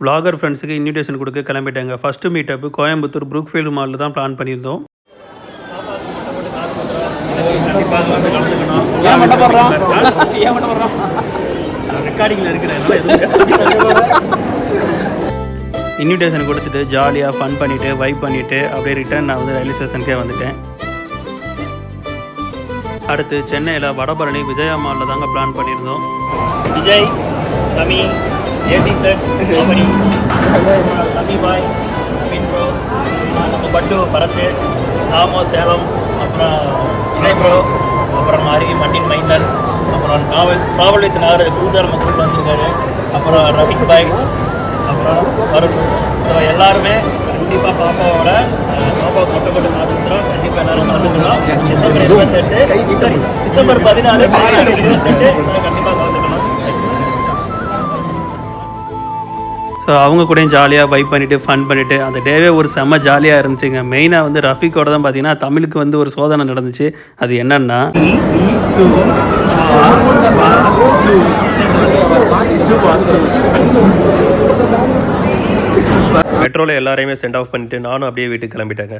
Vlogger ஃப்ரெண்ட்ஸுக்கு invitation கொடுக்க கிளம்பிட்டாங்க. ஃபஸ்ட்டு மீட்டப் கோயம்புத்தூர் ப்ரூக்ஃபீல்டு மாலில் தான் பிளான் பண்ணியிருந்தோம். இன்விடேஷன் கொடுத்துட்டு ஜாலியாக ஃபன் பண்ணிவிட்டு வைப் பண்ணிவிட்டு அப்படியே ரிட்டர்ன் நான் வந்து ரயில்வே ஸ்டேஷனுக்கே வந்துட்டேன். அடுத்து சென்னையில் வடபழனி விஜயா மாலில் தாங்க பிளான் பண்ணியிருந்தோம். விஜய், சமி, ஏடி செட், காமெடி, சமி பாய், நவீன் ப்ரோ, நம்ம பட்டு பரத்து, சாமோ சேலம், அப்புறம் விஜய் ப்ரோ, அப்புறம் அருவி மண்ணின் மைந்தன், அப்புறம் ட்ராவல் வித் நாகராஜ் புதுசாக நம்ம கூட்டு வந்திருக்காரு, அப்புறம் ரஃபிக் பாய், அப்புறம் வருண். ஸோ எல்லாருமே கண்டிப்பாக பாப்பாவோட கொட்டை மாசுத்திரம் கண்டிப்பாக எல்லாரும் கலந்துக்கணும். டிசம்பர் 14 கண்டிப்பாக கலந்துக்கணும். ஸோ அவங்க கூடயும் ஜாலியாக வைப் பண்ணிவிட்டு ஃபன் பண்ணிவிட்டு அந்த டேவே ஒரு செம்ம ஜாலியாக இருந்துச்சுங்க. மெயினாக வந்து ரஃபிக்கோட தான் பார்த்தீங்கன்னா தமிழுக்கு வந்து ஒரு சோதனை நடந்துச்சு. அது என்னன்னா மெட்ரோவில் எல்லாரையுமே சென்ட் ஆஃப் பண்ணிவிட்டு நானும் அப்படியே வீட்டுக்கு கிளம்பிட்டேங்க.